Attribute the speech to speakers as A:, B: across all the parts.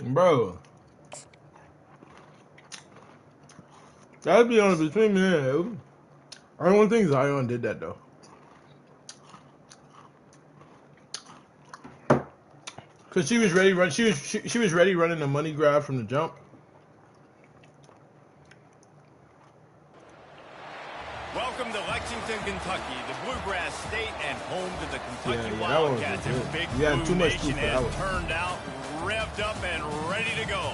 A: Bro. That'd be honest between me and you. I don't think Zion did that though. Cause she was ready run. She was ready running the money grab from the jump.
B: Welcome to Lexington, Kentucky, the Bluegrass State and home to the Kentucky Wildcats. And Big Blue Nation has turned out, revved up, and ready to go.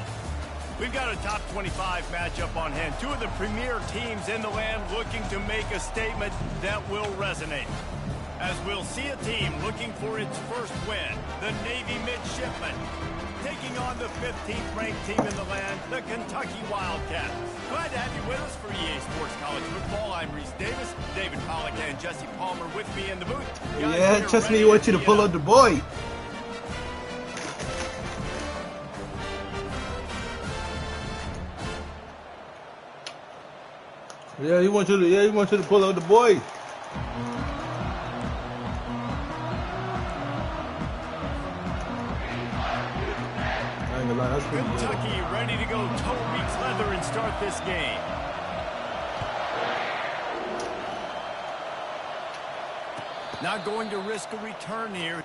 B: We've got a top 25 matchup on hand. Two of the premier teams in the land looking to make a statement that will resonate. As we'll see a team looking for its first win, the Navy Midshipmen, taking on the 15th ranked team in the land, the Kentucky Wildcats. Glad to have you with us for EA Sports College Football. I'm Reese Davis, David Pollack and Jesse Palmer with me in the booth. Guys,
A: yeah, trust me, you want you to pull up the boy. Yeah, he wants you to pull out the boy.
B: Kentucky ready to go toe beats leather and start this game. Not going to risk a return here.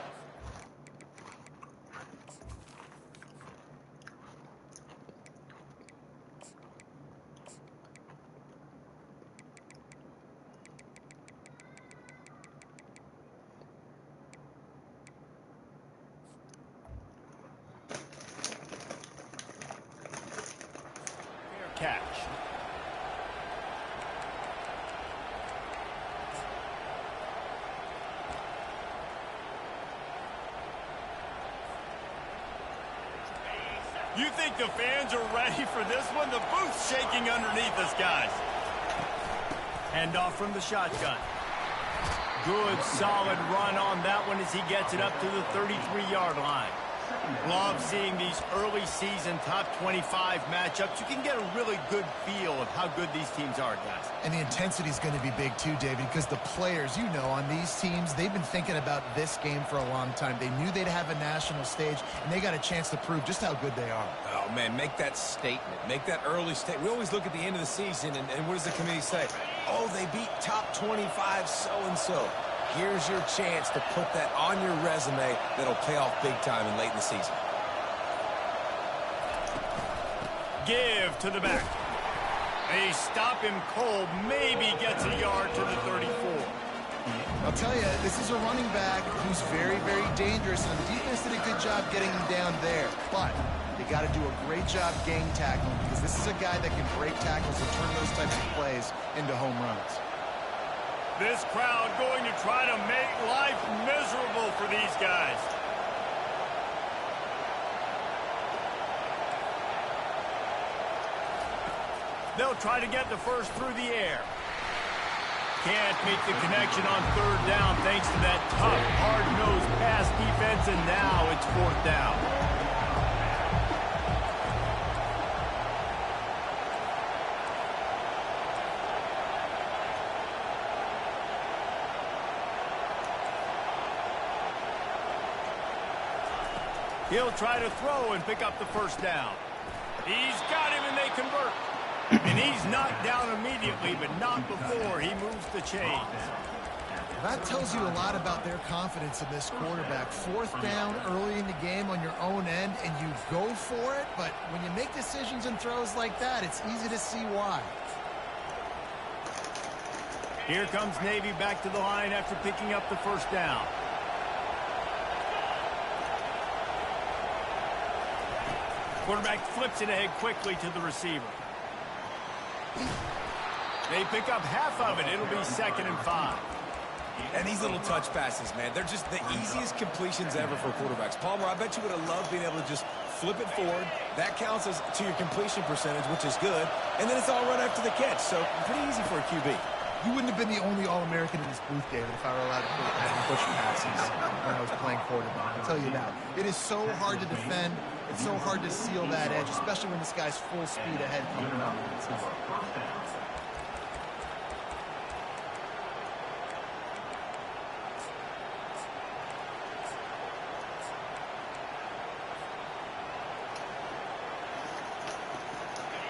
B: Catch. You think the fans are ready for this one? The booth's shaking underneath us, guys. Hand off from the shotgun. Good, solid run on that one as he gets it up to the 33-yard line. Love seeing these early season top 25 matchups. You can get a really good feel of how good these teams are, guys.
C: And the intensity is going to be big too, David, because the players, you know, on these teams, they've been thinking about this game for a long time. They knew they'd have a national stage, and they got a chance to prove just how good they are.
D: Oh, man, make that statement. Make that early statement. We always look at the end of the season, and what does the committee say? Oh, they beat top 25 so-and-so. Here's your chance to put that on your resume that'll pay off big time and late in the season.
B: Give to the back. They stop him cold, maybe gets a yard to the 34.
C: I'll tell you, this is a running back who's very, very dangerous, and the defense did a good job getting him down there. But they got to do a great job gang tackling, because this is a guy that can break tackles and turn those types of plays into home runs.
B: This crowd going to try to make life miserable for these guys. They'll try to get the first through the air. Can't make the connection on third down thanks to that tough, hard-nosed pass defense, and now it's fourth down. He'll try to throw and pick up the first down. He's got him, and they convert. And he's knocked down immediately, but not before he moves the chains.
C: That tells you a lot about their confidence in this quarterback. Fourth down early in the game on your own end, and you go for it, but when you make decisions and throws like that, it's easy to see why.
B: Here comes Navy back to the line after picking up the first down. Quarterback flips it ahead quickly to the receiver. They pick up half of it. It'll be 2nd and 5.
D: And these little touch passes, man, they're just the easiest completions ever for quarterbacks. Palmer, I bet you would have loved being able to just flip it forward. That counts as to your completion percentage, which is good. And then it's all right after the catch, so pretty easy for a QB.
C: You wouldn't have been the only All-American in this booth, David, if I were allowed to push passes when I was playing quarterback. I'll tell you that. It is so hard to defend. It's so hard to seal that edge, especially when this guy's full speed ahead coming up.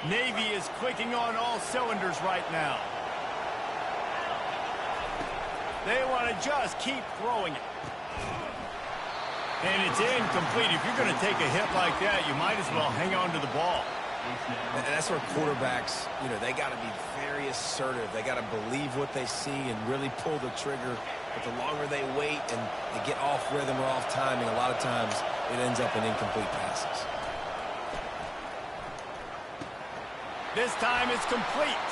B: Navy is clicking on all cylinders right now. They want to just keep throwing it. And it's incomplete. If you're going to take a hit like that, you might as well hang on to the ball.
D: And that's where quarterbacks, you know, they got to be very assertive. They got to believe what they see and really pull the trigger. But the longer they wait and they get off rhythm or off timing, a lot of times it ends up in incomplete passes.
B: This time it's complete.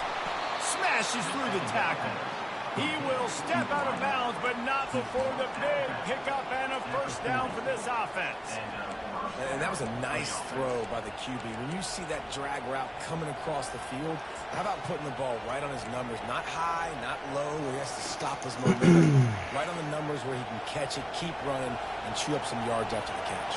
B: Smashes through the tackle. He will step out of bounds, but not before the big pickup and a first down for this offense.
D: And that was a nice throw by the QB. When you see that drag route coming across the field, how about putting the ball right on his numbers? Not high, not low, where he has to stop his momentum. Right on the numbers where he can catch it, keep running, and chew up some yards after the catch.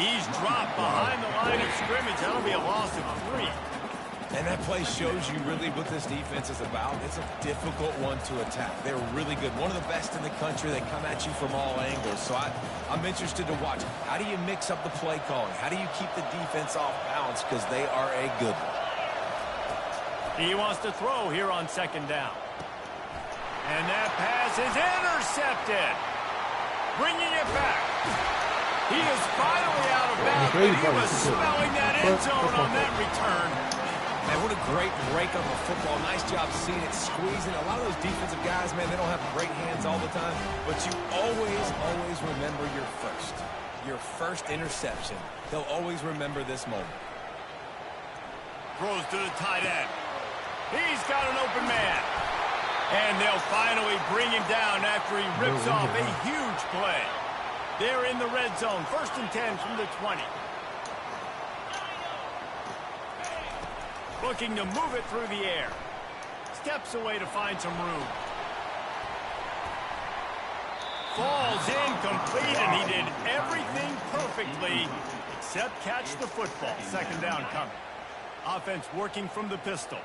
B: He's dropped behind the line of scrimmage. That'll be a loss of 3.
D: And that play shows you really what this defense is about. It's a difficult one to attack. They're really good. One of the best in the country. They come at you from all angles. So I'm interested to watch. How do you mix up the play calling? How do you keep the defense off balance? Because they are a good one.
B: He wants to throw here on second down. And that pass is intercepted. Bringing it back. He is finally out of bounds, but he was smelling that end zone on that return.
D: Man, what a great break on the football. Nice job seeing it, squeezing. A lot of those defensive guys, man, they don't have great hands all the time, but you always remember your first interception. They'll always remember this moment.
B: Throws to the tight end. He's got an open man. And they'll finally bring him down after he rips off a huge play. They're in the red zone. 1st and 10 from the 20. Looking to move it through the air. Steps away to find some room. Falls incomplete, and he did everything perfectly except catch the football. 2nd down coming. Offense working from the pistol.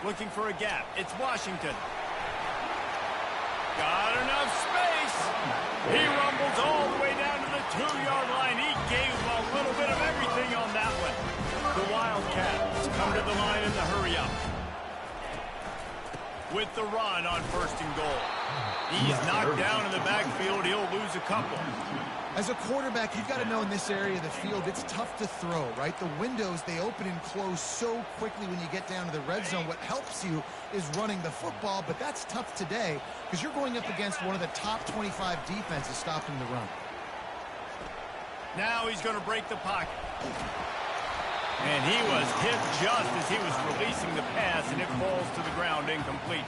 B: Looking for a gap. It's Washington. Got enough space. He rumbles all the way down to the 2-yard line. He gave a little bit of everything on that one. The Wildcats come to the line in the hurry up. With the run on 1st and goal. He's knocked down in the backfield. He'll lose a couple.
C: As a quarterback, you've got to know in this area of the field, it's tough to throw, right? The windows, they open and close so quickly when you get down to the red zone. What helps you is running the football, but that's tough today because you're going up against one of the top 25 defenses stopping the run.
B: Now he's going to break the pocket. And he was hit just as he was releasing the pass, and it falls to the ground incomplete.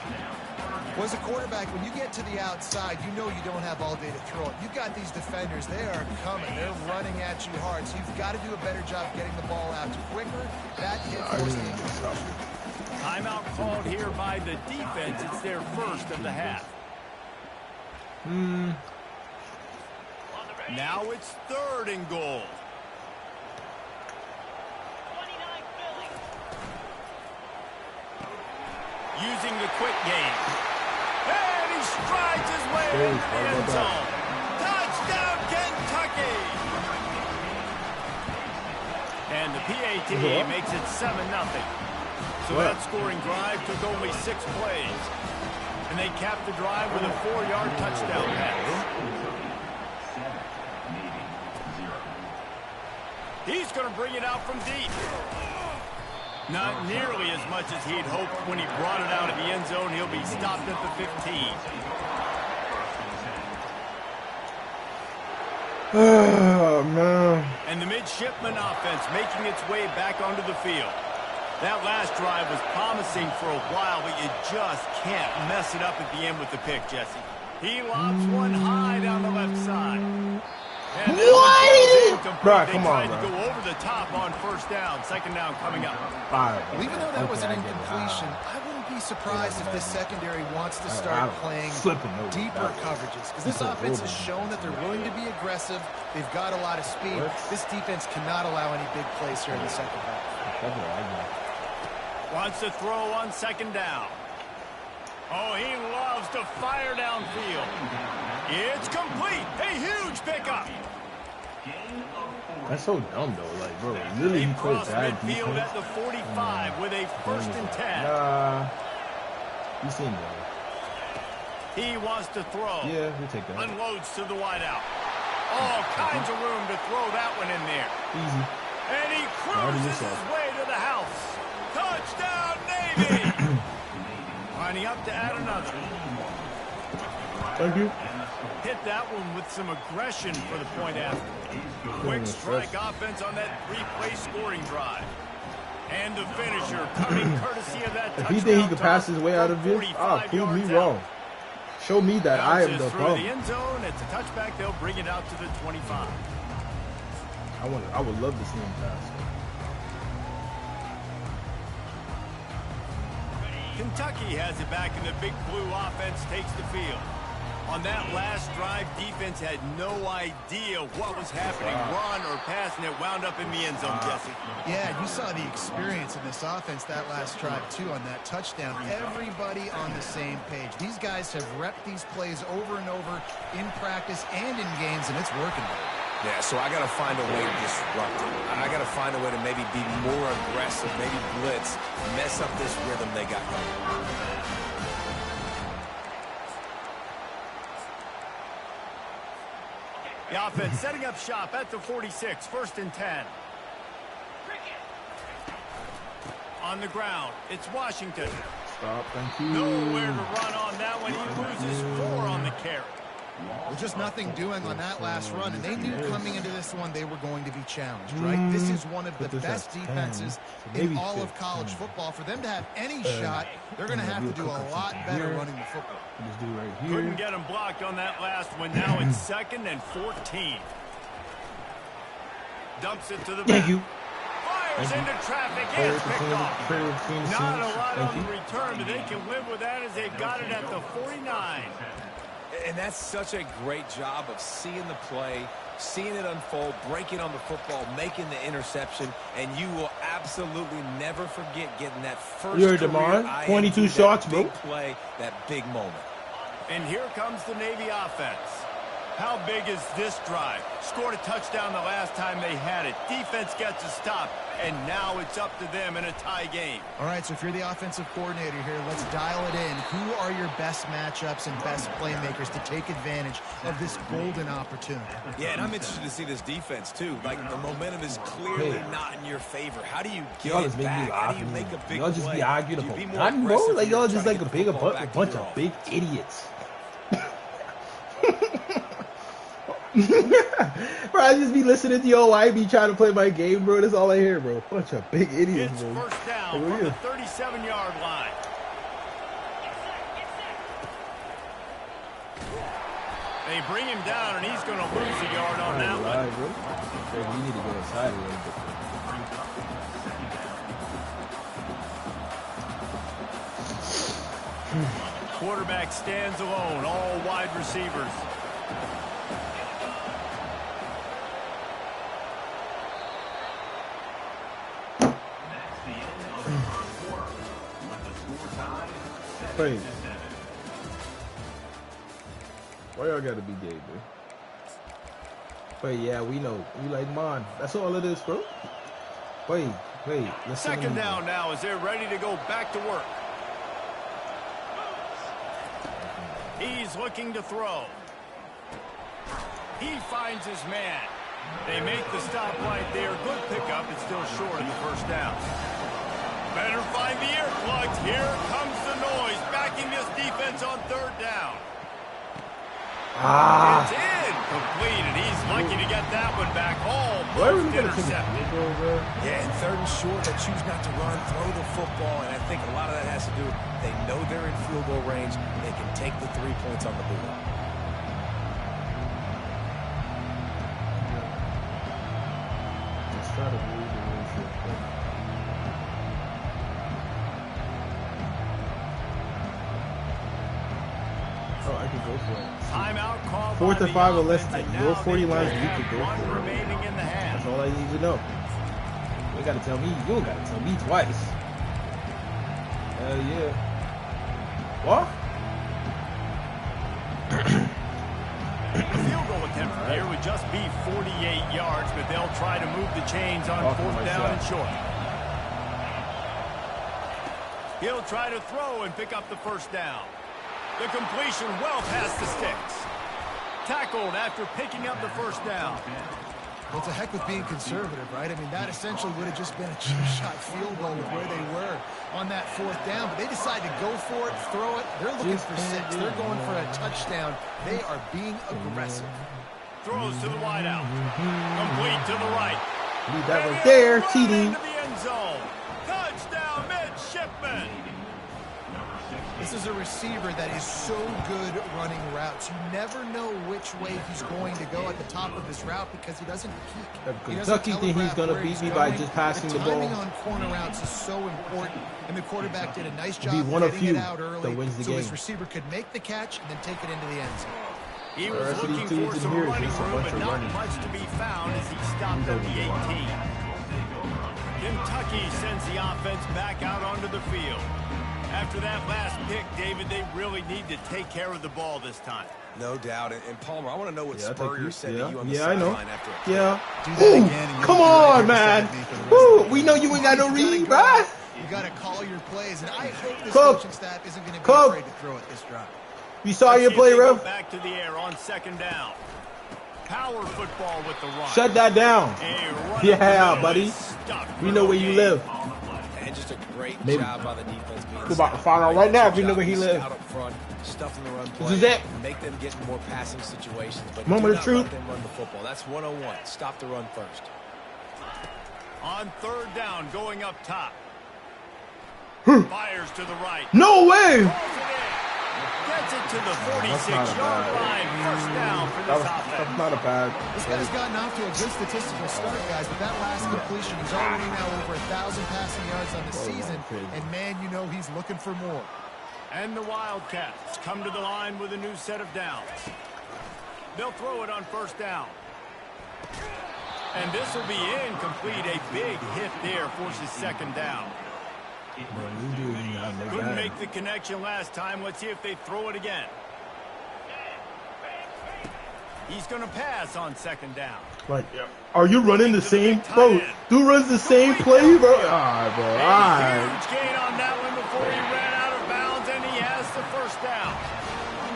C: Well, as a quarterback, when you get to the outside, you know you don't have all day to throw it. You've got these defenders. They are coming. They're running at you hard. So you've got to do a better job getting the ball out quicker. That hit forced the interception.
B: Timeout called here by the defense. It's their first of the half. Now it's 3rd and goal. Using the quick game. And he strides his way into the end zone. Touchdown, Kentucky! And the PAT makes it 7-0. So that scoring drive took only 6 plays. And they capped the drive with a 4-yard touchdown pass. He's going to bring it out from deep. Not nearly as much as he'd hoped when he brought it out of the end zone. He'll be stopped at the 15.
A: Oh, man.
B: And the midshipman offense making its way back onto the field. That last drive was promising for a while, but you just can't mess it up at the end with the pick, Jesse. He lobs one high down the left side. And
A: what? Bro, come on,
B: bro. To go over the top on 1st down. 2nd down coming up.
C: Well, even though that was an incompletion, I wouldn't be surprised if this secondary wants to start playing deeper coverages. Because this offense has shown that they're willing to be aggressive. They've got a lot of speed. This defense cannot allow any big plays here in the second half.
B: Wants to throw on 2nd down. Oh, he loves to fire downfield. It's complete. A huge pickup.
A: That's so dumb, though. Like, bro, literally he plays bad
B: midfield at the 45 with a 1st and 10.
A: Nah. You seen that.
B: He wants to throw.
A: Yeah, we'll take that.
B: Unloads to the wideout. All kinds of room to throw that one in there.
A: Easy.
B: And he cruises his way to the house. Touchdown, Navy! Lining up to add another.
A: Thank you.
B: Hit that one with some aggression for the point after. Quick strike offense on that 3-play scoring drive. And the finisher coming courtesy of that touchdown.
A: If he think he could pass his way out of this, prove me wrong. Show me that I am the problem.
B: The end zone. It's a touchback. They'll bring it out to the 25.
A: I would love to see him pass.
B: Kentucky has it back, and the big blue offense takes the field. On that last drive, defense had no idea what was happening, run or pass, and it wound up in the end zone, Jesse.
C: Yeah, you saw the experience in this offense that last drive, too, on that touchdown. Everybody on the same page. These guys have repped these plays over and over in practice and in games, and it's working.
D: Yeah, so I got to find a way to disrupt it. I got to find a way to maybe be more aggressive, maybe blitz, mess up this rhythm they got going.
B: The offense setting up shop at the 46, 1st and 10. On the ground, it's Washington.
A: Stop, thank you.
B: Nowhere to run on that one. He loses 4 on the carry.
C: Well, just nothing doing on that last run, and they knew coming into this one they were going to be challenged, right? This is one of the best defenses in all of college football. For them to have any shot, they're going to have to do a lot better running the football.
A: Just do right here.
B: Couldn't get him blocked on that last one. Now it's 2nd and 14. Dumps it to the back.
A: Thank you.
B: Fires into traffic. It's picked off. Not a lot on the return, but they can live with that as they've got it at the 49.
D: And that's such a great job of seeing the play, seeing it unfold, breaking on the football, making the interception, and you will absolutely never forget getting that first
A: career 22 shots, bro.
D: Big play, that big moment.
B: And here comes the Navy offense. How big is this drive? Scored a touchdown the last time they had it. Defense gets a stop, and now it's up to them in a tie game.
C: All right, so if you're the offensive coordinator here, let's dial it in. Who are your best matchups and best playmakers to take advantage of this golden opportunity?
D: Yeah, and I'm interested to see this defense, too. Like, the momentum is clearly not in your favor. How do you get it back? How do you make a big play?
A: Y'all just be arguing about nothing, bro. Like, y'all just like a bunch of big idiots. Bro, I just be listening to your wife be trying to play my game, bro. That's all I hear, bro. Bunch of big idiots,
B: it's
A: bro.
B: First down from the 37-yard line. They bring him down, and he's going to lose a yard on that one.
A: Bro. We need to go inside a little bit.
B: Quarterback stands alone, all wide receivers.
A: Crazy. Why y'all gotta be gay, bro? Wait, yeah, we know. You like mine. That's all it is, bro. Wait.
B: Second down now as they're ready to go back to work. He's looking to throw. He finds his man. They make the stop right there. Good pickup. It's still short of the first down. Better find the earplugs. Here comes the noise. Backing this defense on 3rd down. It's incomplete, and he's lucky to get that one back. Almost intercepted.
D: Yeah, and 3rd and short, they choose not to run, throw the football, and I think a lot of that has to do with they know they're in field goal range. They can take the 3 points on the board.
A: Let's try to move the ratio. Oh, I can go for it.
B: Timeout call.
A: 4th and 5 or less. Your 40 lines, you can go
B: for it. Remaining in the half.
A: That's all I need to know. You gotta tell me. You gotta tell me twice. Hell yeah. What?
B: attempt from here would just be 48 yards, but they'll try to move the chains on 4th down and short. He'll try to throw and pick up the 1st down. The completion well past the sticks. Tackled after picking up the 1st down.
C: Well, it's a heck with being conservative, right? I mean, that essentially would have just been a cheap-shot field goal with where they were on that 4th down. But they decided to go for it, throw it. They're looking for 6. They're going for a touchdown. They are being aggressive.
B: Throws to the wideout. Complete to the right.
A: Leave that right there, TD.
B: Into the end zone. Touchdown, midshipman.
C: This is a receiver that is so good running routes. You never know which way he's going to go at the top of his route because he doesn't peek.
A: Kentucky think he's going to beat me by just passing the ball.
C: Timing on corner routes is so important, and the quarterback did a nice job
A: one of
C: getting
A: few
C: it out early
A: that wins the
C: so
A: game.
C: his receiver could make the catch and then take it into the end zone.
B: He was looking for some running room, but not much to be found as he stopped at the 18. Kentucky sends the offense back out onto the field. After that last pick, David, they really need to take care of the ball this time.
D: No doubt. And Palmer, I want to know what Spurrier said to you on the
A: I know.
D: sideline after a
A: Yeah. Come on, man. Ooh, we know you ain't got no read, right?
C: You got to call your plays, and I hope this coaching staff isn't going to be afraid to throw it this drive.
A: You saw your play, Rev.
B: Back to the air on 2nd down. Power football with the run.
A: Shut that down. Yeah, buddy. We know where you live.
D: And just a great job by the defense.
A: We're about to find out right now if we know where he lives.
D: Out up front, stuff in the run play.
A: This is it.
D: Make them get in more passing situations, but
A: Moment
D: do
A: of
D: not
A: truth.
D: let them run the football. That's 101. Stop the run first.
B: On 3rd down, going up top. Fires to the right.
A: No way.
B: Gets it to the 46-yard line. 1st down for this offense.
A: That's not a bad.
C: This guy's gotten off to a good statistical start, guys, but that last completion, he's already now over 1,000 passing yards on the season, and man, you know he's looking for more.
B: And the Wildcats come to the line with a new set of downs. They'll throw it on 1st down. And this will be incomplete. A big hit there forces 2nd down. Couldn't make the connection last time. Let's see if they throw it again. He's going to pass on 2nd down.
A: Like, are you running the same? Bro, dude runs the same play, bro. All right, bro. All right.
B: Huge gain on that one before he ran out of bounds, and he has the 1st down.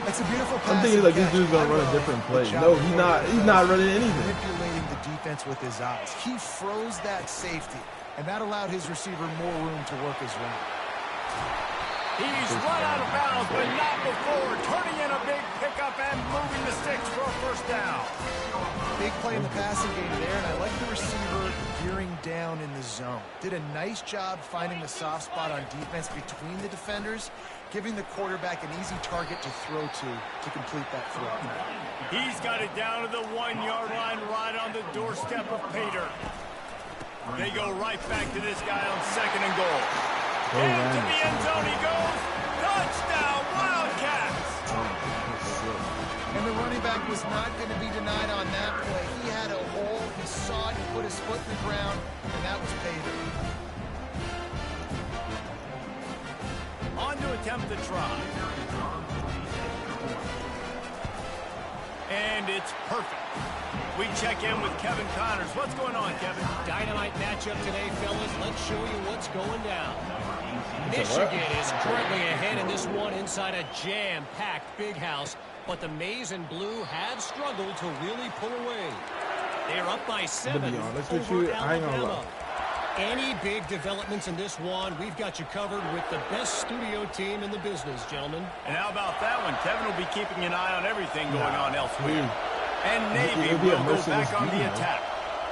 C: That's a beautiful pass.
A: I'm thinking like this dude's going to run a different play. No, he's not. He's not running anything.
C: Manipulating the defense with his eyes. He froze that safety, and that allowed his receiver more room to work his route.
B: He's run out of bounds, but not before. Turning in a big pickup and moving the sticks for a 1st down.
C: Big play in the passing game there, and I like the receiver gearing down in the zone. Did a nice job finding the soft spot on defense between the defenders, giving the quarterback an easy target to throw to complete that throw.
B: He's got it down to the 1-yard line right on the doorstep of Pater. They go right back to this guy on 2nd and goal. Into the end zone he goes. Touchdown, Wildcats!
C: And the running back was not going to be denied on that play. He had a hole. He saw it. He put his foot in the ground, and that was Pater.
B: On to attempt the try. And it's perfect. We check in with Kevin Connors. What's going on, Kevin?
E: Dynamite matchup today, fellas. Let's show you what's going down. Michigan is currently ahead in this one inside a jam-packed big house, but the Maize and Blue have struggled to really pull away. They're up by 7
A: To be honest with
E: over
A: you, I ain't gonna
E: Alabama. Any big developments in this one, we've got you covered with the best studio team in the business, gentlemen.
B: And how about that one? Kevin will be keeping an eye on everything going on elsewhere. And Navy will go back on the attack.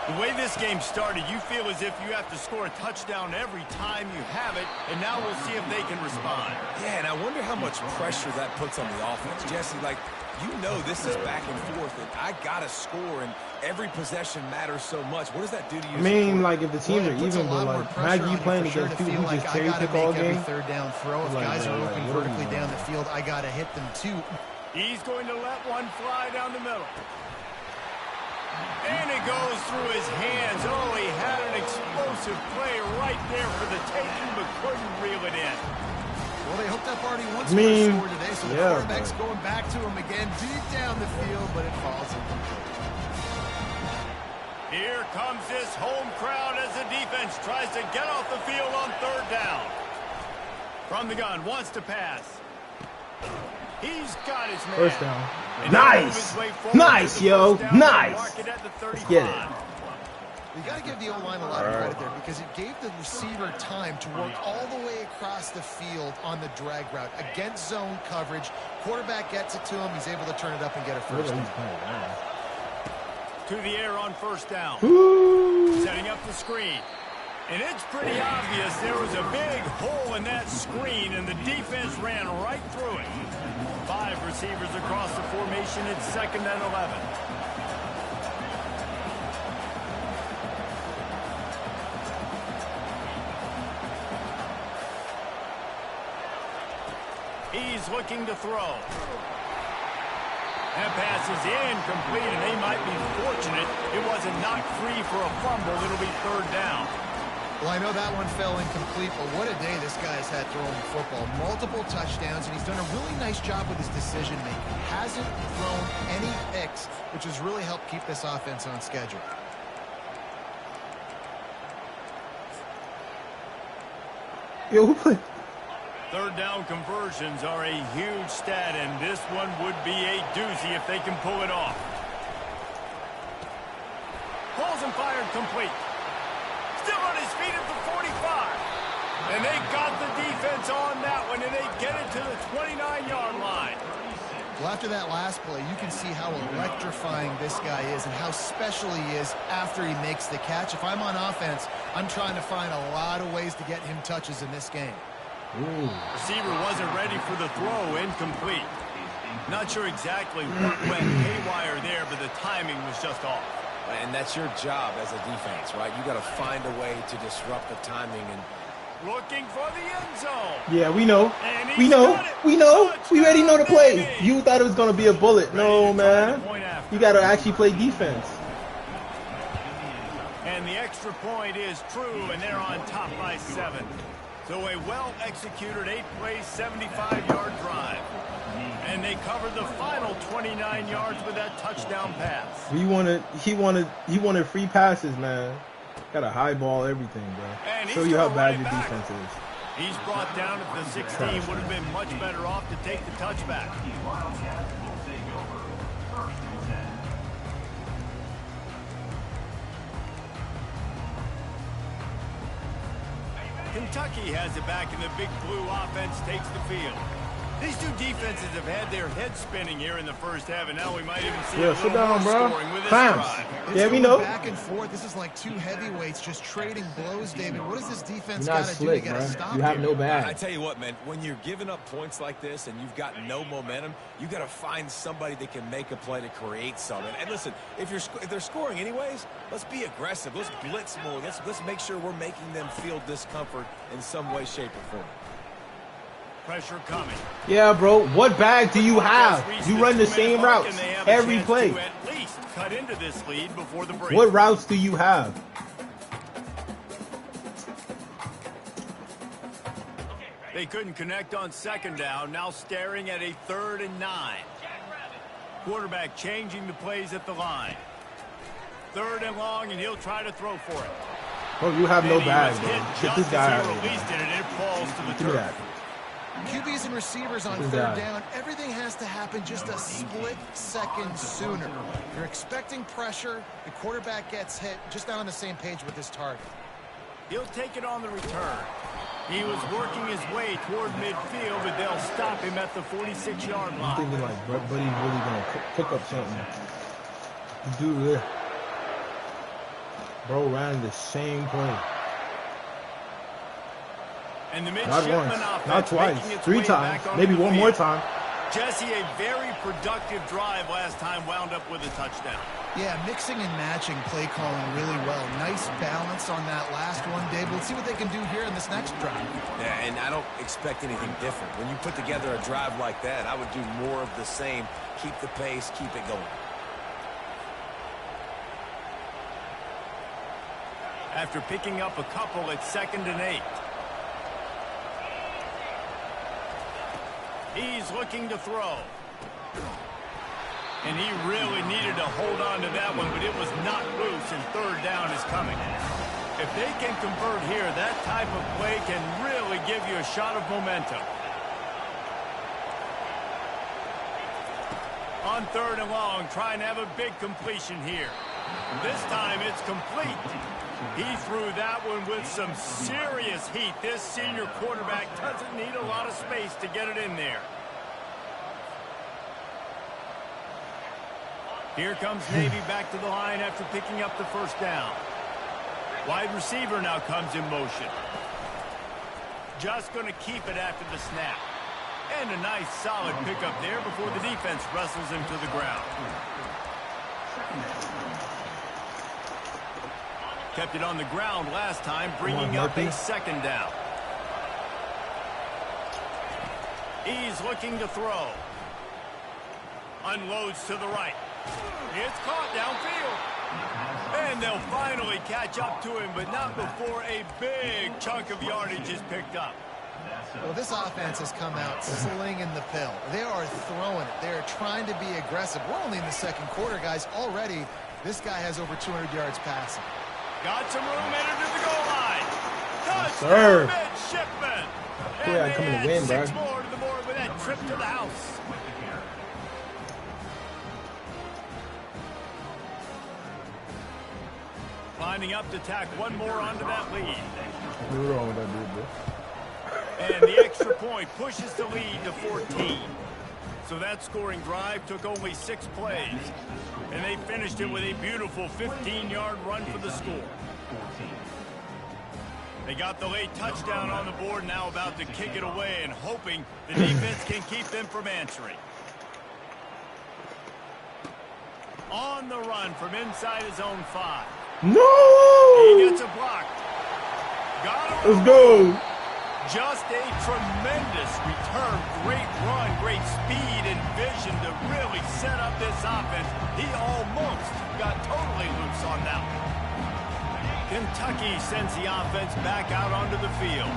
B: The way this game started, you feel as if you have to score a touchdown every time you have it, and now we'll see if they can respond.
D: Yeah, and I wonder how much pressure that puts on the offense. Jesse, like, you know this is back and forth, and I got to score, and every possession matters so much. What does that do to you?
A: I mean, like, if the teams are even, but, like, imagine you playing against people who just cherry pick all game.
C: Third down throw. If guys are open vertically down the field, I got to hit them too.
B: He's going to let one fly down the middle. And it goes through his hands. Oh, he had an explosive play right there for the taking, but couldn't reel it in.
C: Well, they hooked up already once for a score today, so the quarterback's going back to him again deep down the field, but it falls incomplete.
B: this home crowd as the defense tries to get off the field on 3rd down. From the gun, wants to pass. He's got his man.
A: 1st down. Nice. Nice, yo. Nice. Let's get it.
C: You got to give the O-line a lot of credit there because it gave the receiver time to work all the way across the field on the drag route against zone coverage. Quarterback gets it to him. He's able to turn it up and get a 1st down.
B: To the air on 1st down.
A: Ooh.
B: Setting up the screen. And it's pretty obvious there was a big hole in that screen, and the defense ran right through it. 5 receivers across the formation. It's 2nd and 11. He's looking to throw. That pass is incomplete, and they might be fortunate it wasn't knocked free for a fumble. It'll be 3rd down.
C: Well, I know that one fell incomplete, but what a day this guy's had throwing the football. Multiple touchdowns, and he's done a really nice job with his decision-making. Hasn't thrown any picks, which has really helped keep this offense on schedule.
A: Yo, who played?
B: 3rd down conversions are a huge stat, and this one would be a doozy if they can pull it off. Pulls and fired complete. Still on his feet at the 45. And they got the defense on that one, and they get it to the 29-yard line.
C: Well, after that last play, you can see how electrifying this guy is and how special he is after he makes the catch. If I'm on offense, I'm trying to find a lot of ways to get him touches in this game.
A: Ooh.
B: Receiver wasn't ready for the throw, incomplete. Not sure exactly what went haywire there, but the timing was just off.
D: And that's your job as a defense, right? You got to find a way to disrupt the timing. And
B: looking for the end zone.
A: Yeah, we know. We know. We know. We already know the play. You thought it was going to be a bullet. No, man. You got to actually play defense.
B: And the extra point is true, and they're on top by 7. So a well-executed 8-play, 75-yard drive. And they covered the final 29 yards with that touchdown pass.
A: He wanted free passes, man. Got a high ball, everything, bro. Show you how bad your defense is.
B: He's brought down at the 16. Would have been much better off to take the touchback. Kentucky has it back, and the Big Blue offense takes the field. These two defenses have had their heads spinning here in the first half, and now we might even see a little more scoring with this drive.
A: Yeah, we know.
C: Back and forth. This is like two heavyweights just trading blows, David. What does this defense got to do to get a stop?
A: You have no bag.
D: I tell you what, man, when you're giving up points like this and you've got no momentum, you got to find somebody that can make a play to create something. And listen, if they're scoring anyways, let's be aggressive. Let's blitz more. Let's make sure we're making them feel discomfort in some way, shape, or form.
B: Pressure coming.
A: Yeah, bro. What bag do you have? You run the same routes every play.
B: At least cut into this lead before the break.
A: What routes do you have?
B: They couldn't connect on 2nd down. Now staring at a 3rd and 9. Quarterback changing the plays at the line. 3rd and long, and he'll try to throw for it.
A: Oh, you have no bag, bro. Get this guy out of here.
B: Released it, and it falls to the turf.
C: QBs and receivers on 3rd down, everything has to happen just a split second sooner. You're expecting pressure, the quarterback gets hit, just not on the same page with his target.
B: He'll take it on the return. He was working his way toward midfield, but they'll stop him at the 46-yard line.
A: I'm thinking like Buddy's really going to cook up something. Dude, bro ran the same play.
B: And the
A: not once, not twice, 3 times, maybe one more time.
B: Jesse, a very productive drive last time, wound up with a touchdown.
C: Yeah, mixing and matching play calling really well. Nice balance on that last one, Dave. We'll see what they can do here in this next drive.
D: Yeah, and I don't expect anything different. When you put together a drive like that, I would do more of the same. Keep the pace, keep it going.
B: After picking up a couple at 2nd and 8. He's looking to throw. And he really needed to hold on to that one, but it was not loose, and third down is coming. If they can convert here, that type of play can really give you a shot of momentum. On third and long, trying to have a big completion here. This time it's complete. He threw that one with some serious heat. This senior quarterback doesn't need a lot of space to get it in there. Here comes Navy back to the line after picking up the first down. Wide receiver now comes in motion. Just going to keep it after the snap. And a nice solid pickup there before the defense wrestles him to the ground. Kept it on the ground last time, bringing up a second down. He's looking to throw. Unloads to the right. It's caught downfield. And they'll finally catch up to him, but not before a big chunk of yardage is picked up.
C: Well, this offense has come out slinging the pill. They are throwing it. They are trying to be aggressive. We're only in the second quarter, guys. Already, this guy has over 200 yards passing.
B: Got some room, headed to the goal line.
A: Sir.
B: Midshipman.
A: Yeah, I come to win, bro.
B: 6 more to the board with that trip to the house. Lining up to tack one more onto that lead.
A: What's wrong with that dude, bro?
B: And the extra point pushes the lead to 14. So that scoring drive took only 6 plays. And they finished it with a beautiful 15-yard run for the score. They got the late touchdown on the board, now about to kick it away and hoping the defense can keep them from answering. On the run from inside his own 5.
A: No!
B: He gets a block. Got him.
A: Let's go.
B: Just a tremendous return. Great run, great speed and vision to really set up this offense. He almost got totally loose on that one. Kentucky sends the offense back out onto the field.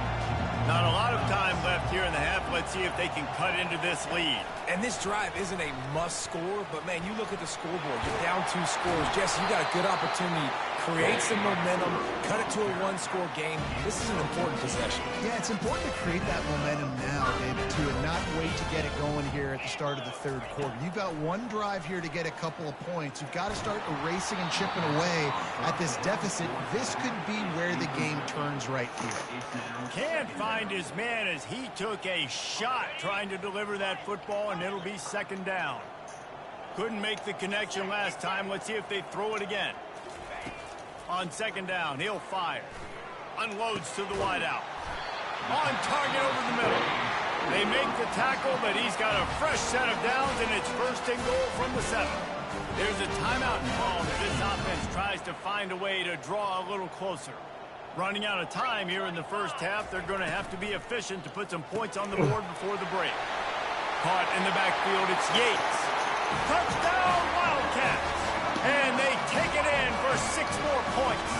B: Not a lot of time left here in the half. Let's see if they can cut into this lead.
D: And this drive isn't a must score, but man, you look at the scoreboard. You're down 2 scores. Jesse, you got a good opportunity. Create some momentum. Cut it to a 1-score game. This is an important possession.
C: Yeah, it's important to create that momentum now, David, too, and not wait to get it going here at the start of the third quarter. You've got one drive here to get a couple of points. You've got to start erasing and chipping away at this deficit. This could be where the game turns right here.
B: Can't find his man as he took a shot trying to deliver that football, and it'll be second down. Couldn't make the connection last time. Let's see if they throw it again. On second down, he'll fire. Unloads to the wideout. On target over the middle. They make the tackle, but he's got a fresh set of downs, and it's first and goal from the 7. There's a timeout called as this offense tries to find a way to draw a little closer. Running out of time here in the first half, they're going to have to be efficient to put some points on the board before the break. Caught in the backfield, it's Yates. Touchdown, Wildcats! And they take it in for 6 more points.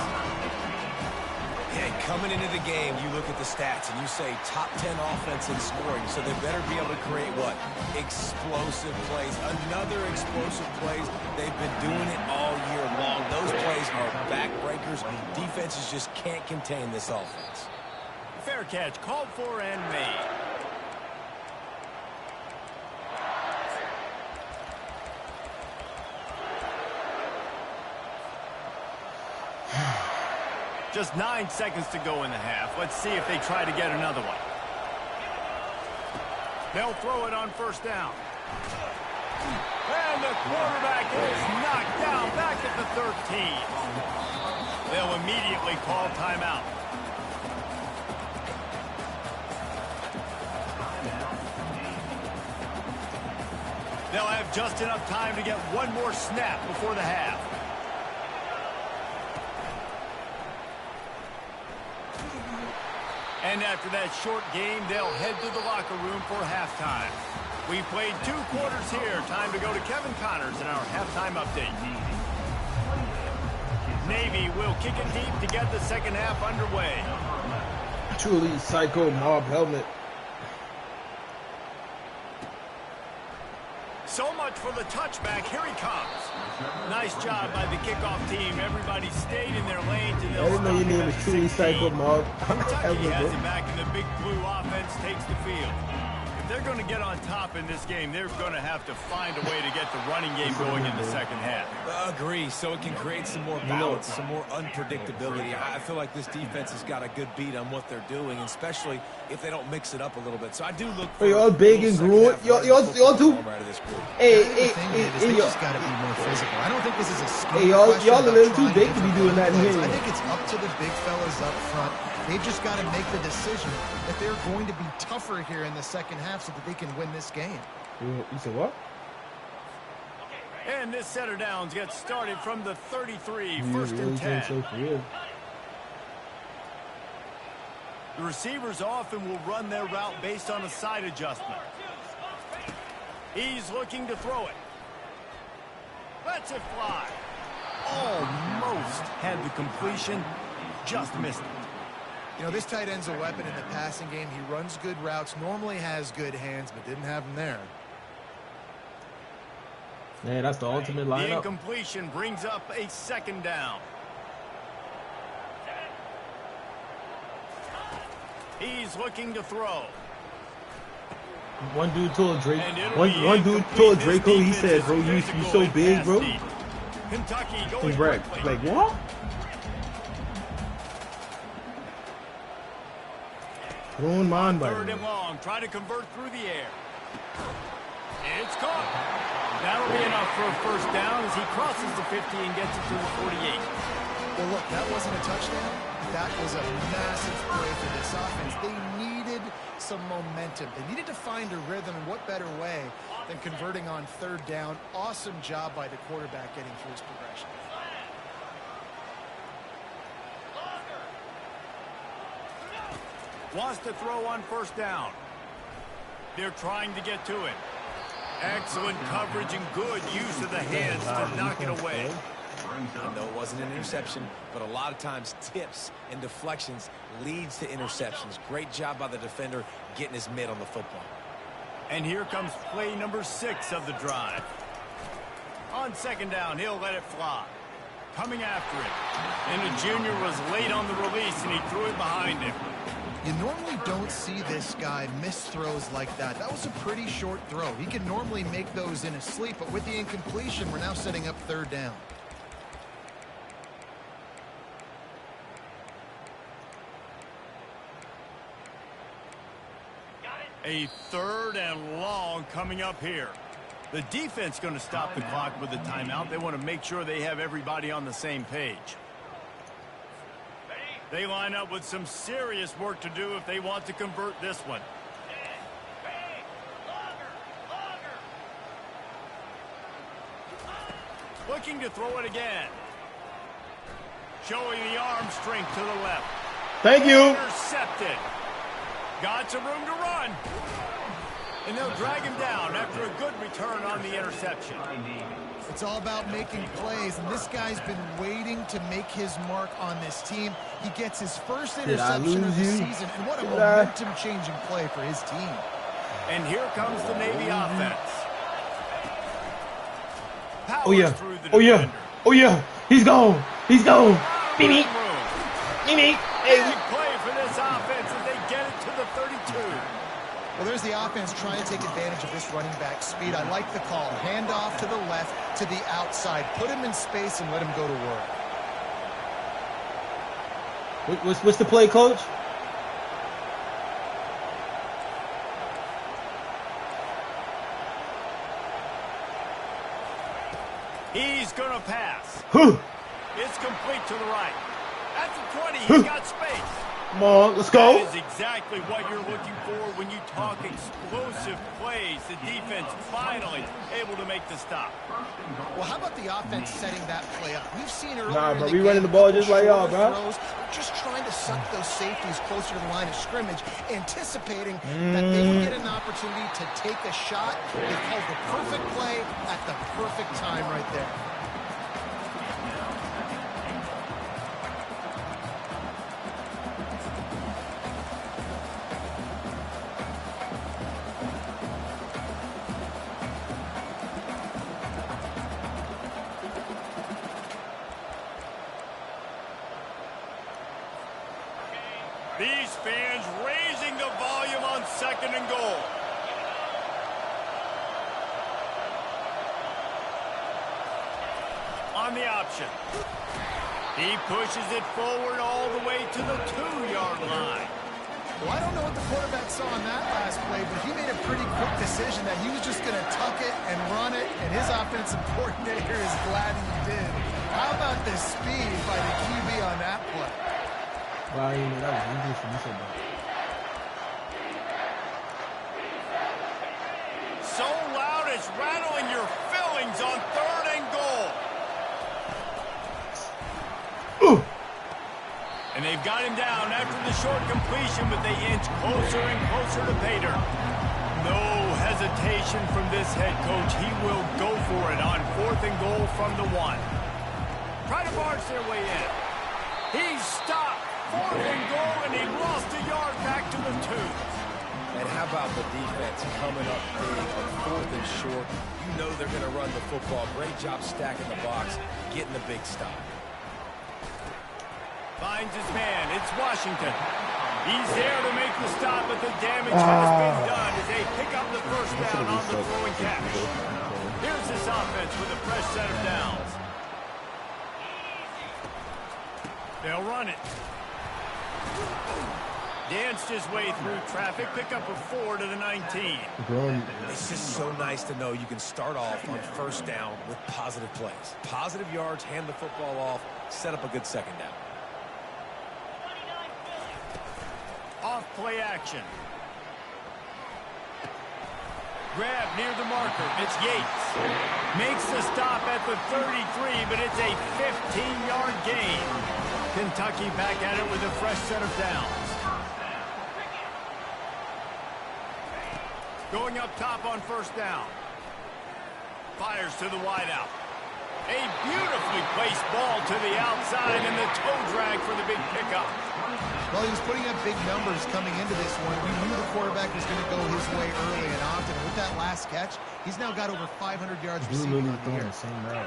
D: And coming into the game, you look at the stats and you say top 10 offense in scoring, so they better be able to create what? Explosive plays. Another explosive plays. They've been doing it all year long. Those plays are backbreakers. Defenses just can't contain this offense.
B: Fair catch, called for and made. Just 9 seconds to go in the half. Let's see if they try to get another one. They'll throw it on first down. And the quarterback is knocked down back at the 13. They'll immediately call timeout. They'll have just enough time to get one more snap before the half. And after that short game, they'll head to the locker room for halftime. We played 2 quarters here. Time to go to Kevin Connors in our halftime update. Navy will kick it deep to get the second half underway.
A: Truly psycho mob helmet.
B: So much touch for the touchback. Here he comes. Nice job by the kickoff team. Everybody stayed in their lanes. And
A: I didn't know your name was truly Psycho Mark.
B: Kentucky has it back, and the big blue offense takes the field. If they're going to get on top in this game, they're going to have to find a way to get the running game going in the second half.
D: Agree, so it can create some more balance, some more unpredictability. I feel like this defense has got a good beat on what they're doing, especially if they don't mix it up a little bit. So I do look for
A: y'all big and gruel. Y'all too. Hey,
C: they just got to be more physical. I don't think this is a skill.
A: Hey, y'all a little too big to be doing that in here.
C: I think it's up to the big fellas up front. They've just got to make the decision that they're going to be tougher here in the second half so that they can win this game.
A: You said what?
B: And this setter downs gets started from the 33, first and 10. The receivers often will run their route based on a side adjustment. He's looking to throw it. Lets it fly. Almost had the completion, just missed it.
C: You know, this tight end's a weapon in the passing game. He runs good routes, normally has good hands, but didn't have them there.
A: Man, that's the ultimate lineup.
B: The incompletion brings up a second down. He's looking to throw.
A: One dude told Drake. One dude told Draco. He said, "Bro, you used to be so big, bro."
B: Kentucky
A: going like what? Throwing mine by
B: third and long. Try to convert through the air. It's caught. That'll be enough for a first down as he crosses the 50 and gets it to the 48.
C: Well, look, that wasn't a touchdown. That was a massive play for this offense. They needed some momentum. They needed to find a rhythm, and what better way than converting on third down. Awesome job by the quarterback getting through his progression.
B: Wants to throw on first down. They're trying to get to it. Excellent coverage and good use of the hands to knock it away.
D: I know it wasn't an interception, but a lot of times tips and deflections leads to interceptions. Great job by the defender getting his mitt on the football.
B: And here comes play number 6 of the drive. On second down, he'll let it fly. Coming after it. And the junior was late on the release, and he threw it behind him.
C: You normally don't see this guy miss throws like that. That was a pretty short throw. He can normally make those in his sleep, but with the incompletion, we're now setting up third down.
B: A third and long coming up here. The defense going to stop the clock with the timeout. They want to make sure they have everybody on the same page. They line up with some serious work to do if they want to convert this one. Looking to throw it again. Showing the arm strength to the left.
A: Thank you.
B: Intercepted. Got some room to run. And they'll drag him down after a good return on the interception.
C: It's all about making plays, and this guy's been waiting to make his mark on this team. He gets his first interception of the season, and what a momentum-changing play for his team.
B: And here comes the Navy offense.
A: Oh yeah, oh yeah, oh yeah, he's gone, he's gone. Mimi, Mimi,
B: hey. Big play for this offense as they get it to the 32.
C: Well, there's the offense trying to take advantage of this running back speed. I like the call. Hand off to the left, to the outside. Put him in space and let him go to work.
A: What's the play, coach?
B: He's going to pass.
A: Huh.
B: It's complete to the right. At the 20, he's got space.
A: Come on, let's go.
B: That is exactly what you're looking for when you talk explosive plays. The defense finally able to make the stop.
C: Well, how about the offense setting that play up? We've seen earlier.
A: Nah, bro, we running the ball just like y'all, bro.
C: Just trying to suck those safeties closer to the line of scrimmage, anticipating that they would get an opportunity to take a shot. They called the perfect play at the perfect time right there.
B: These fans raising the volume on 2nd and goal. On the option. He pushes it forward all the way to the 2-yard line.
C: Well, I don't know what the quarterback saw on that last play, but he made a pretty quick decision that he was just going to tuck it and run it, and his offensive coordinator is glad he did. How about the speed by the QB on that play?
A: Wow, you know, that was English when you said that.
B: So loud it's rattling your fillings on 3rd and goal.
A: Ooh.
B: And they've got him down after the short completion, but they inch closer and closer to pay dirt. No hesitation from this head coach. He will go for it on 4th and goal from the 1. Try to barge their way in. He's stopped. 4th and goal, and he lost a yard back to the 2.
D: And how about the defense coming up big on 4th and short? You know they're going to run the football. Great job stacking the box, getting the big stop.
B: Finds his man. It's Washington. He's there to make the stop, but the damage has been done as they pick up the first down on the throw and catch. Here's this offense with a fresh set of downs. They'll run it. Danced his way through traffic. Pick up a 4 to the 19.
D: It's just so nice to know you can start off on 1st down with positive plays. Positive yards, hand the football off, set up a good 2nd down.
B: Off play action. Grab near the marker. It's Yates. Makes the stop at the 33, but it's a 15-yard gain. Kentucky back at it with a fresh set of downs. Going up top on 1st down. Fires to the wideout. A beautifully placed ball to the outside and the toe drag for the big pickup.
C: Well, he was putting up big numbers coming into this one. We knew the quarterback was going to go his way early and often. And with that last catch, he's now got over 500 yards receiving on the year.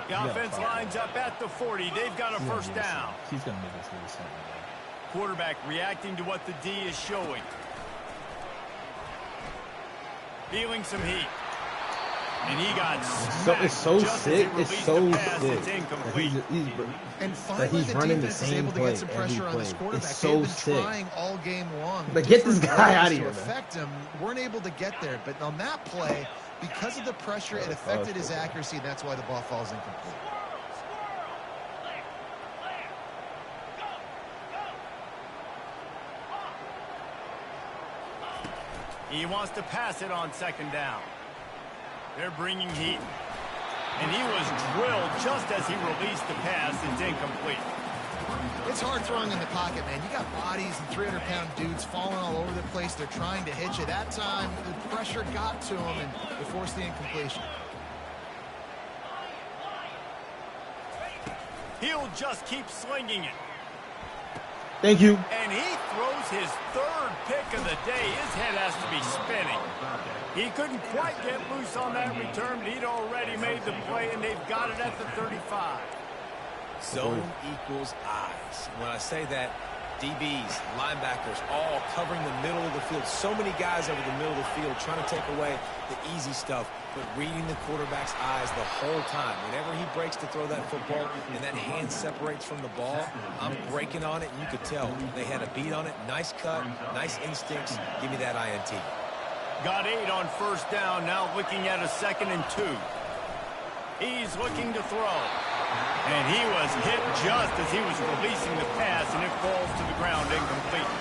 B: The offense lines up at the 40. They've got a first down.
A: He's going to make us lose something.
B: Quarterback reacting to what the D is showing. Feeling some heat. And he got smacked.
A: It's so sick. It's so sick.
B: It's incomplete.
C: And finally, the defense is able to get some pressure on this quarterback.
A: It's so
C: sick. They've been trying all game long.
A: But get this guy out of here.
C: To affect him, weren't able to get there. But on that play, because of the pressure, it affected his accuracy, and that's why the ball falls incomplete.
B: He wants to pass it on 2nd down. They're bringing heat. And he was drilled just as he released the pass. It's incomplete.
C: It's hard throwing in the pocket, man. You got bodies and 300-pound dudes falling all over the place. They're trying to hit you. That time, the pressure got to him, and they forced the incompletion.
B: He'll just keep slinging it.
A: Thank you.
B: And he throws his 3rd pick of the day. His head has to be spinning. He couldn't quite get loose on that return, but he'd already made the play, and they've got it at the 35.
D: Zone equals eyes. When I say that, DBs, linebackers, all covering the middle of the field. So many guys over the middle of the field trying to take away the easy stuff, but reading the quarterback's eyes the whole time. Whenever he breaks to throw that football and that hand separates from the ball, I'm breaking on it, and you could tell they had a beat on it. Nice cut, nice instincts. Give me that INT.
B: Got 8 on 1st down, now looking at a 2nd and 2. He's looking to throw. And he was hit just as he was releasing the pass, and it falls to the ground incomplete.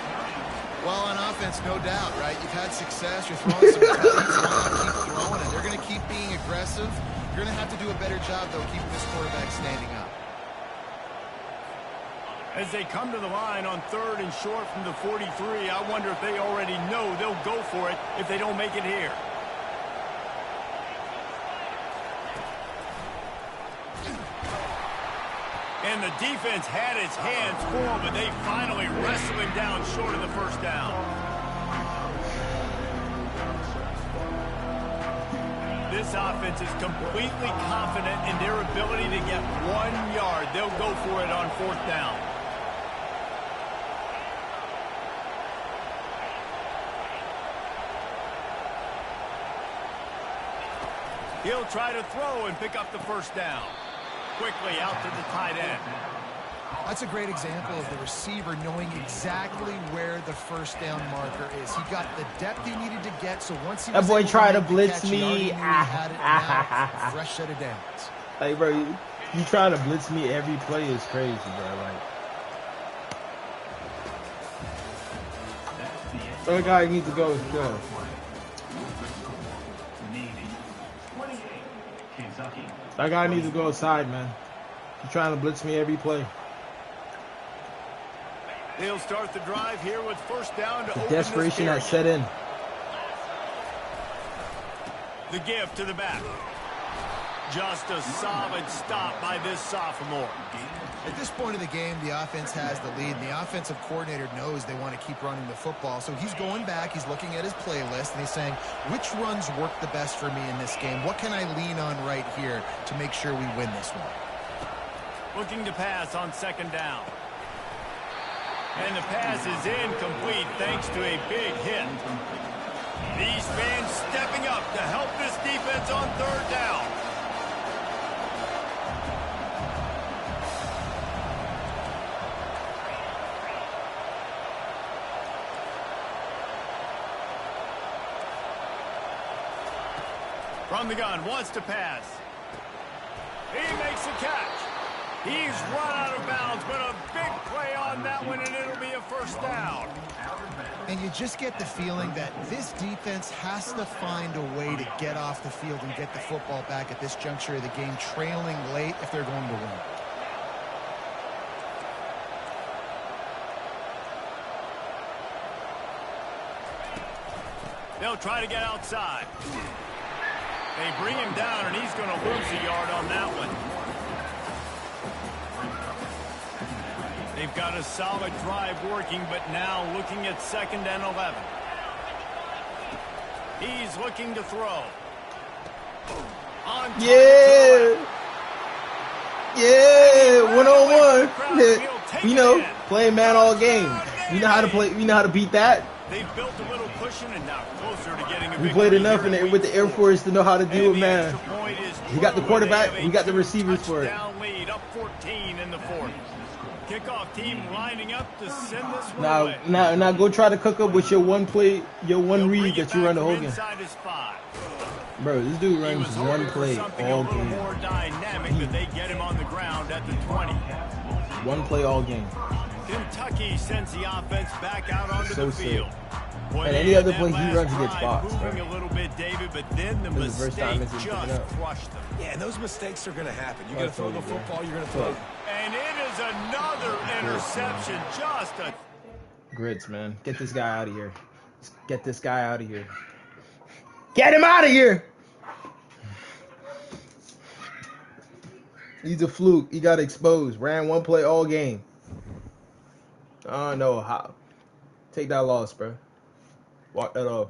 C: Well, on offense, no doubt, right? You've had success. You're throwing some touchdowns. Why not keep throwing? And they're going to keep being aggressive. You're going to have to do a better job, though, keeping this quarterback standing up.
B: As they come to the line on 3rd and short from the 43, I wonder if they already know they'll go for it if they don't make it here. And the defense had its hands full, but they finally wrestle him down short of the first down. This offense is completely confident in their ability to get 1 yard. They'll go for it on 4th down. He'll try to throw and pick up the first down. Quickly out to the tight end.
C: That's a great example of the receiver knowing exactly where the first down marker is. He got the depth he needed to get, so once he was
A: that boy
C: able
A: tried to
C: make the
A: blitz
C: catch, he already
A: me.
C: knew he had it. Now, fresh set of downs.
A: Like, bro, you trying to blitz me every play is crazy, bro. Like, that guy needs to go. That guy needs to go aside, man. He's trying to blitz me every play.
B: They'll start the drive here with first down to
A: The
B: open
A: desperation
B: this
A: has set in.
B: The give to the back. Just a solid stop by this sophomore.
C: At this point of the game, the offense has the lead, and the offensive coordinator knows they want to keep running the football. So he's going back, he's looking at his playlist, and he's saying, which runs work the best for me in this game? What can I lean on right here to make sure we win this one?
B: Looking to pass on second down. And the pass is incomplete thanks to a big hit. These fans stepping up to help this defense on third down. From the gun, wants to pass. He makes a catch. He's run out of bounds, but a big play on that one, and it'll be a first down.
C: And you just get the feeling that this defense has to find a way to get off the field and get the football back at this juncture of the game, trailing late if they're going to win.
B: They'll try to get outside. They bring him down, and he's going to lose a yard on that one. They've got a solid drive working, but now looking at 2nd and 11. He's looking to throw.
A: Yeah, 1-on-1. You know, playing man all game. You know how to play. You know how to beat that.
B: They've built a little cushion and now closer to getting a
A: We played enough with the Air Force to know how to do it, man. He got the quarterback. We got the receivers for it.
B: Lead up 14 in the fourth. Kickoff team lining up to send this one away.
A: Now go try to cook up with your one play, your one read that you run to Hogan. Bro, this dude runs one play all game.
B: More dynamic that they get him on the ground at the 20.
A: One play all game.
B: Kentucky sends the offense back out onto the field.
A: And any other play he runs, he gets boxed.
B: Moving a little bit, David, but then the mistake just crushed them.
D: Yeah, and those mistakes are going to happen. You're going to throw the football, you're going to throw.
B: And it is another interception. Just a
A: grits, man. Get this guy out of here. Get this guy out of here. Get him out of here. He's a fluke. He got exposed. Ran one play all game. I don't know how. Take that loss, bro. Walk that off.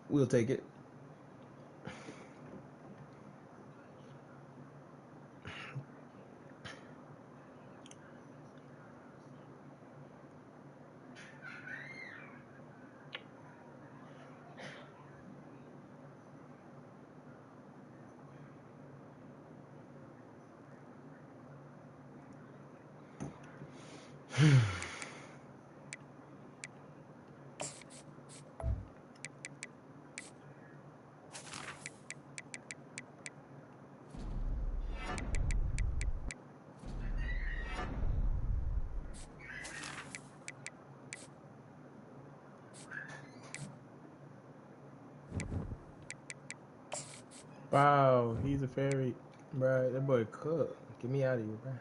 A: We'll take it. Wow, he's a fairy, bro. That boy cooked. Get me out of here, bro.